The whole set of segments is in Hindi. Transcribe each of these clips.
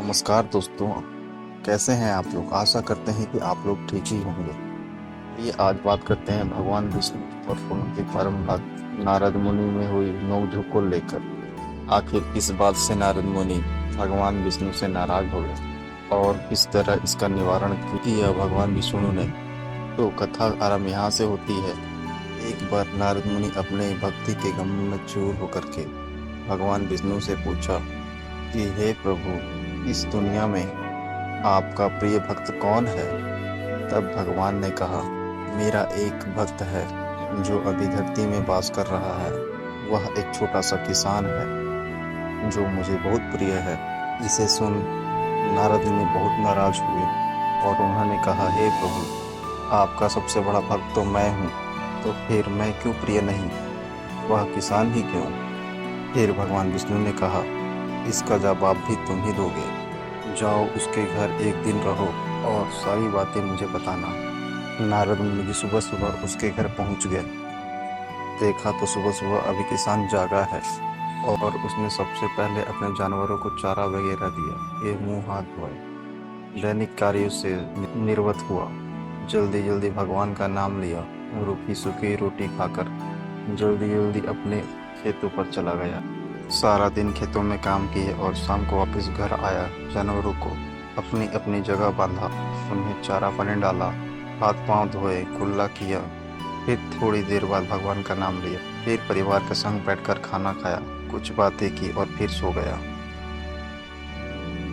नमस्कार दोस्तों, कैसे हैं आप लोग। आशा करते हैं कि आप लोग ठीक ही होंगे। ये आज बात करते हैं भगवान विष्णु और उनके परम भक्त नारद मुनि में हुई नोकझोंक को लेकर। आखिर किस बात से नारद मुनि भगवान विष्णु से नाराज हो गए और किस तरह इसका निवारण किया भगवान विष्णु ने। तो कथा आरंभ यहाँ से होती है। एक बार नारद मुनि अपने भक्ति के गम में चूर होकर के भगवान विष्णु से पूछा कि हे प्रभु, इस दुनिया में आपका प्रिय भक्त कौन है। तब भगवान ने कहा, मेरा एक भक्त है जो अभी धरती में वास कर रहा है। वह एक छोटा सा किसान है जो मुझे बहुत प्रिय है। इसे सुन नारद मुनि बहुत नाराज हुए और उन्होंने कहा, हे प्रभु, आपका सबसे बड़ा भक्त तो मैं हूँ, तो फिर मैं क्यों प्रिय नहीं, वह किसान ही क्यों। फिर भगवान विष्णु ने कहा, इसका जवाब भी तुम ही दोगे। जाओ उसके घर एक दिन रहो और सारी बातें मुझे बताना। नारद मुनि सुबह सुबह उसके घर पहुंच गए। देखा तो सुबह सुबह अभी किसान जागा है और उसने सबसे पहले अपने जानवरों को चारा वगैरह दिया, फिर मुंह हाथ धोए, दैनिक कार्यों से निर्वत हुआ। जल्दी जल्दी भगवान का नाम लिया, रूखी सूखी रोटी खाकर जल्दी जल्दी अपने खेतों पर चला गया। सारा दिन खेतों में काम किए और शाम को वापस घर आया। जानवरों को अपनी अपनी जगह बांधा, उन्हें चारा पानी डाला, हाथ पांव धोए, कुल्ला किया। फिर थोड़ी देर बाद भगवान का नाम लिया, फिर परिवार के संग बैठकर खाना खाया, कुछ बातें की और फिर सो गया।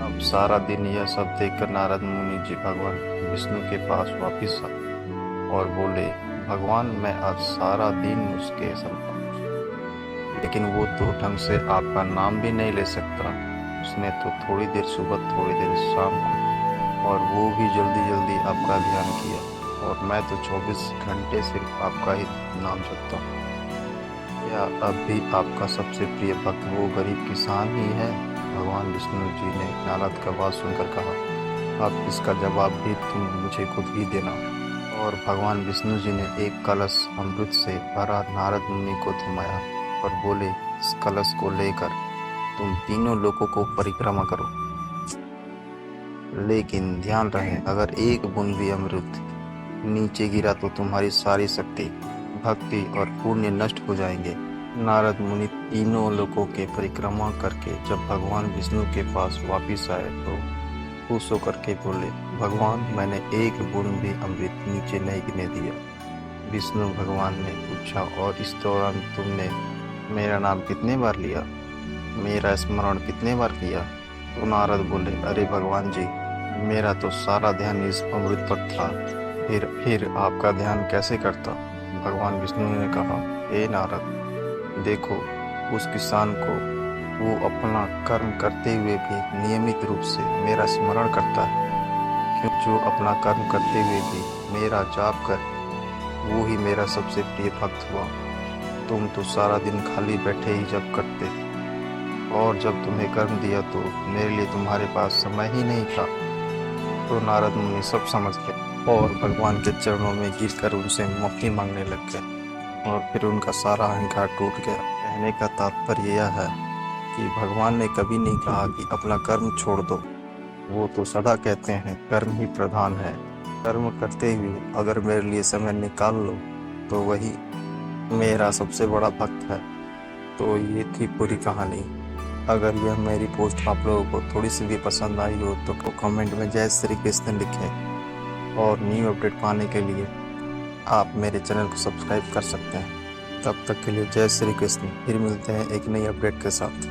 अब सारा दिन यह सब देखकर नारद मुनि जी भगवान विष्णु के पास वापिस आए और बोले, भगवान, मैं आज सारा दिन उसके संग, लेकिन वो तो ढंग से आपका नाम भी नहीं ले सकता। उसने तो थोड़ी देर सुबह थोड़ी देर शाम को, और वो भी जल्दी जल्दी आपका ध्यान किया, और मैं तो 24 घंटे सिर्फ आपका ही नाम जपता हूँ। क्या अब भी आपका सबसे प्रिय भक्त वो गरीब किसान ही है। भगवान विष्णु जी ने नारद का बात सुनकर कहा, अब इसका जवाब भी तुम मुझे खुद ही देना। और भगवान विष्णु जी ने एक कलश अमृत से भरा नारद मुनि को थमाया और बोले, इस कलश को लेकर तुम तीनों लोगों को परिक्रमा करो, लेकिन ध्यान रहे अगर एक बूंद भी अमृत नीचे गिरा तो तुम्हारी सारी शक्ति, भक्ति और पुण्य नष्ट हो जाएंगे। नारद मुनि तीनों लोगों के परिक्रमा करके जब भगवान विष्णु के पास वापिस आए तो खुश होकर के बोले, भगवान, मैंने एक बूंद भी अमृत नीचे नहीं गिरने दिया। विष्णु भगवान ने पूछा, और इस दौरान तुमने मेरा नाम कितने बार लिया, मेरा स्मरण कितने बार किया। तो नारद बोले, अरे भगवान जी, मेरा तो सारा ध्यान इस अमृत पर था, फिर आपका ध्यान कैसे करता। भगवान विष्णु ने कहा, हे नारद, देखो उस किसान को, वो अपना कर्म करते हुए भी नियमित रूप से मेरा स्मरण करता है, क्यों जो अपना कर्म करते हुए भी मेरा जाप कर, वो ही मेरा सबसे प्रिय भक्त हुआ। तुम तो सारा दिन खाली बैठे ही जप करते, और जब तुम्हें कर्म दिया तो मेरे लिए तुम्हारे पास समय ही नहीं था। तो नारद मुनि सब समझ गए और भगवान के चरणों में गिरकर उनसे माफी मांगने लग गए, और फिर उनका सारा अहंकार टूट गया। कहने का तात्पर्य यह है कि भगवान ने कभी नहीं कहा कि अपना कर्म छोड़ दो। वो तो सदा कहते हैं कर्म ही प्रधान है। कर्म करते हुए अगर मेरे लिए समय निकाल लो तो वही मेरा सबसे बड़ा भक्त है। तो ये थी पूरी कहानी। अगर यह मेरी पोस्ट आप लोगों को थोड़ी सी भी पसंद आई हो तो कमेंट में जय श्री कृष्ण लिखें, और न्यू अपडेट पाने के लिए आप मेरे चैनल को सब्सक्राइब कर सकते हैं। तब तक के लिए जय श्री कृष्ण। फिर मिलते हैं एक नई अपडेट के साथ।